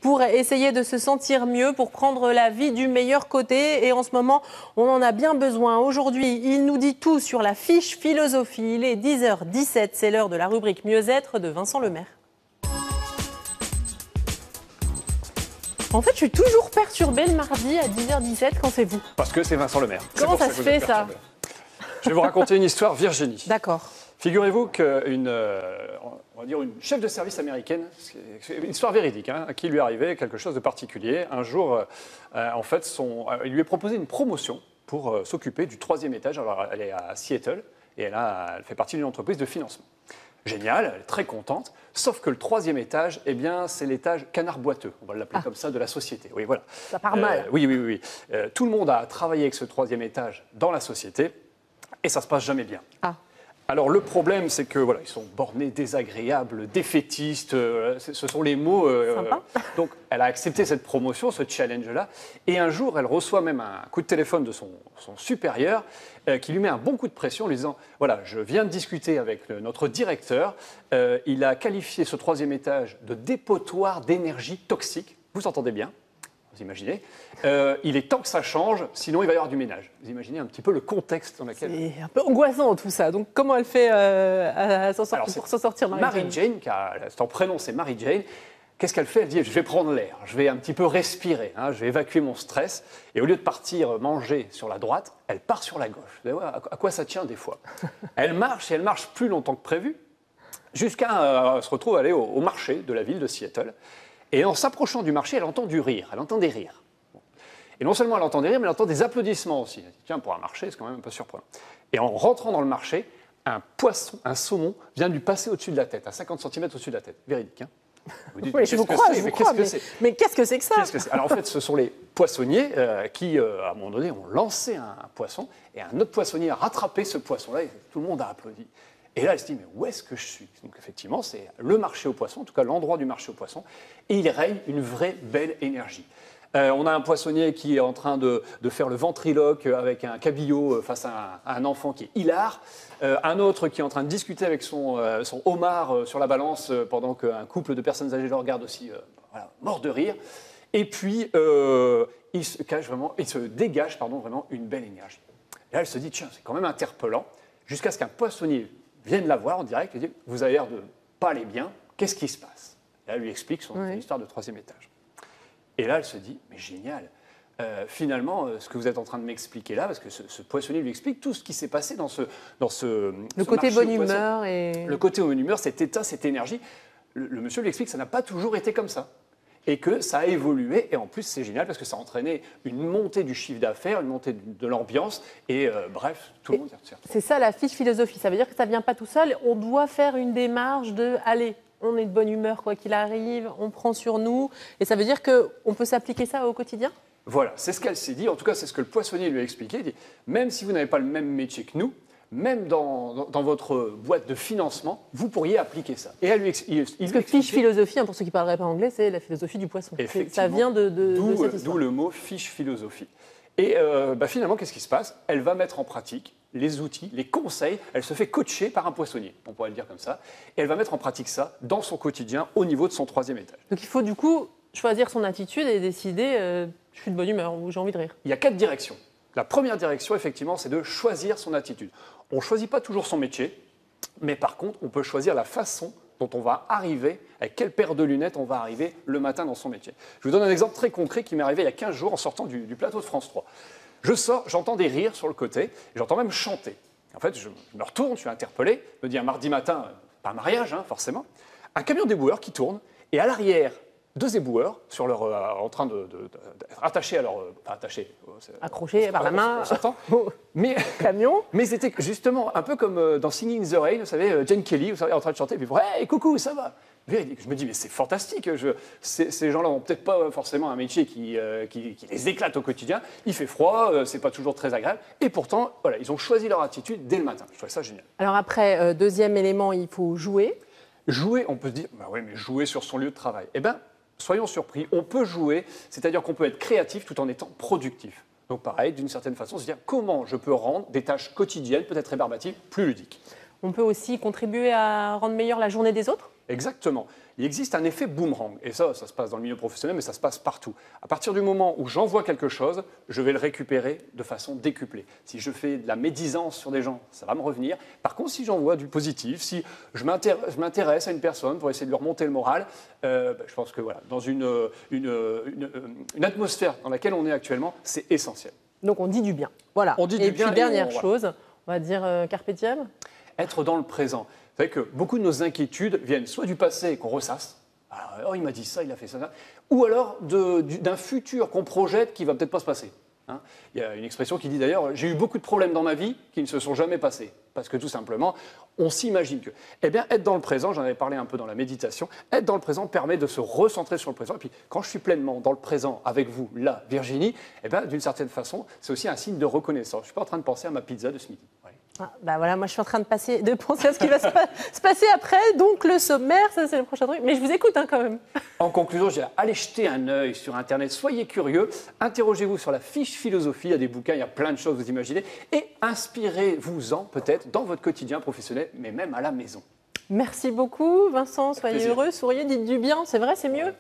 pour essayer de se sentir mieux, pour prendre la vie du meilleur côté. Et en ce moment, on en a bien besoin. Aujourd'hui, il nous dit tout sur la fiche philosophie. Il est 10h17, c'est l'heure de la rubrique Mieux-être de Vincent Lemaire. En fait, je suis toujours perturbée le mardi à 10h17 quand c'est vous. Parce que c'est Vincent Lemaire. Comment ça se fait, ça? Je vais vous raconter une histoire, Virginie. D'accord. Figurez-vous qu'une on va dire une chef de service américaine, c'est une histoire véridique, hein, à qui lui arrivait quelque chose de particulier. Un jour, en fait, il lui est proposé une promotion pour s'occuper du 3e étage. Alors, elle est à Seattle et elle fait partie d'une entreprise de financement. Génial, elle est très contente, sauf que le 3e étage, eh bien, c'est l'étage canard boiteux, on va l'appeler comme ça, de la société. Oui, voilà. Ça part mal. Oui. Tout le monde a travaillé avec ce 3e étage dans la société et ça se passe jamais bien. Ah. Alors le problème, c'est que voilà, ils sont bornés, désagréables, défaitistes. Ce sont les mots. Donc, elle a accepté cette promotion, ce challenge-là, et un jour, elle reçoit même un coup de téléphone de son supérieur qui lui met un bon coup de pression, en lui disant voilà, je viens de discuter avec notre directeur. Il a qualifié ce 3e étage de dépotoir d'énergie toxique. Vous entendez bien? Vous imaginez, il est temps que ça change, sinon il va y avoir du ménage. Vous imaginez un petit peu le contexte dans lequel... C'est un peu angoissant tout ça. Donc comment elle fait pour s'en sortir, Mary Jane, son prénom c'est Mary Jane, qu'est-ce qu'elle fait? Elle dit je vais prendre l'air, je vais un petit peu respirer, hein, je vais évacuer mon stress. Et au lieu de partir manger sur la droite, elle part sur la gauche. Vous voyez, à quoi ça tient des fois? Elle marche et elle marche plus longtemps que prévu, jusqu'à se retrouver aller au marché de la ville de Seattle. Et en s'approchant du marché, elle entend du rire, elle entend des rires. Et non seulement elle entend des rires, mais elle entend des applaudissements aussi. Elle dit, tiens, pour un marché, c'est quand même un peu surprenant. Et en rentrant dans le marché, un poisson, un saumon, vient lui passer au-dessus de la tête, à 50 cm au-dessus de la tête. Véridique, hein? Vous dites, oui, je vous crois, mais qu'est-ce que c'est que ça? Alors en fait, ce sont les poissonniers qui, à un moment donné, ont lancé un poisson, et un autre poissonnier a rattrapé ce poisson-là, et tout le monde a applaudi. Et là, elle se dit, mais où est-ce que je suis? Donc effectivement, c'est le marché aux poissons, en tout cas l'endroit du marché aux poissons, et il règne une vraie belle énergie. On a un poissonnier qui est en train de faire le ventriloque avec un cabillaud face à un enfant qui est hilar. Un autre qui est en train de discuter avec son homard sur la balance pendant qu'un couple de personnes âgées le regarde aussi, mort de rire. Et puis, il se dégage vraiment une belle énergie. Et là, elle se dit, tiens, c'est quand même interpellant, jusqu'à ce qu'un poissonnier vienne la voir en direct et dit « Vous avez l'air de pas aller bien, qu'est-ce qui se passe ?» Et là, elle lui explique son histoire de 3e étage. Et là, elle se dit « Mais génial, finalement, ce que vous êtes en train de m'expliquer là, parce que ce poissonnier lui explique tout ce qui s'est passé dans ce le côté bonne humeur et... Le côté bonne humeur, cet état, cette énergie. Le monsieur lui explique que ça n'a pas toujours été comme ça. Et que ça a évolué, et en plus c'est génial parce que ça a entraîné une montée du chiffre d'affaires, une montée de l'ambiance, et bref, tout le monde y retient. C'est ça la fiche philosophie, ça veut dire que ça ne vient pas tout seul, on doit faire une démarche de « allez, on est de bonne humeur quoi qu'il arrive, on prend sur nous », et ça veut dire qu'on peut s'appliquer ça au quotidien? Voilà, c'est ce qu'elle s'est dit, en tout cas c'est ce que le poissonnier lui a expliqué, il dit « Même si vous n'avez pas le même métier que nous, même dans votre boîte de financement, vous pourriez appliquer ça. » Et elle lui Parce que fiche philosophie, pour ceux qui ne parleraient pas anglais, c'est la philosophie du poisson. Ça vient de cette histoire. D'où le mot fiche philosophie. Et finalement, qu'est-ce qui se passe? Elle va mettre en pratique les outils, les conseils. Elle se fait coacher par un poissonnier, on pourrait le dire comme ça. Et elle va mettre en pratique ça dans son quotidien au niveau de son 3e étage. Donc il faut du coup choisir son attitude et décider je suis de bonne humeur ou j'ai envie de rire. Il y a 4 directions. La première direction, effectivement, c'est de choisir son attitude. On ne choisit pas toujours son métier, mais par contre, on peut choisir la façon dont on va arriver, avec quelle paire de lunettes on va arriver le matin dans son métier. Je vous donne un exemple très concret qui m'est arrivé il y a 15 jours en sortant du plateau de France 3. Je sors, j'entends des rires sur le côté, j'entends même chanter. En fait, je me retourne, je suis interpellé, je me dis un mardi matin, pas un mariage, hein, forcément, un camion d'éboueurs qui tourne, et à l'arrière, 2 éboueurs sur leur, en train d'être attachés à leur... accrochés par la main. Mais, camion. Mais c'était justement un peu comme dans Singing in the Rain, vous savez, Jane Kelly, vous savez, en train de chanter, et puis hey, coucou, ça va. Véridique. Je me dis, mais c'est fantastique. Ces gens-là n'ont peut-être pas forcément un métier qui les éclate au quotidien. Il fait froid, c'est pas toujours très agréable. Et pourtant, voilà, ils ont choisi leur attitude dès le matin. Je trouvais ça génial. Alors après, deuxième élément, il faut jouer. Jouer, on peut se dire, bah ouais, mais jouer sur son lieu de travail. Eh bien, soyons surpris, on peut jouer, c'est-à-dire qu'on peut être créatif tout en étant productif. Donc pareil, d'une certaine façon, c'est-à-dire comment je peux rendre des tâches quotidiennes, peut-être rébarbatives, plus ludiques. On peut aussi contribuer à rendre meilleure la journée des autres? Exactement. il existe un effet boomerang. Et ça se passe dans le milieu professionnel, mais ça se passe partout. À partir du moment où j'envoie quelque chose, je vais le récupérer de façon décuplée. Si je fais de la médisance sur des gens, ça va me revenir. Par contre, si j'envoie du positif, si je m'intéresse à une personne pour essayer de lui remonter le moral, je pense que voilà, dans une atmosphère dans laquelle on est actuellement, c'est essentiel. Donc on dit du bien. Voilà. On dit et du bien puis dernière chose, on va dire carpe diem. Être dans le présent. Vous savez que beaucoup de nos inquiétudes viennent soit du passé qu'on ressasse, alors, oh, il m'a dit ça, il a fait ça, ou alors d'un futur qu'on projette qui va peut-être pas se passer. Hein. Il y a une expression qui dit d'ailleurs, j'ai eu beaucoup de problèmes dans ma vie qui ne se sont jamais passés. Parce que tout simplement, on s'imagine que. Eh bien, être dans le présent, j'en avais parlé un peu dans la méditation, être dans le présent permet de se recentrer sur le présent. Et puis, quand je suis pleinement dans le présent avec vous, là, Virginie, eh bien, d'une certaine façon, c'est aussi un signe de reconnaissance. Je ne suis pas en train de penser à ma pizza de ce midi. Ouais. Ah, bah voilà, moi je suis en train de penser à ce qui va se passer après. Donc le sommaire, ça c'est le prochain truc. Mais je vous écoute quand même. En conclusion, je dirais, allez jeter un œil sur Internet, soyez curieux, interrogez-vous sur la fiche philosophie, il y a des bouquins, il y a plein de choses, vous imaginez, et inspirez-vous-en peut-être dans votre quotidien professionnel, mais même à la maison. Merci beaucoup Vincent, soyez heureux, souriez, dites du bien, c'est vrai, c'est mieux.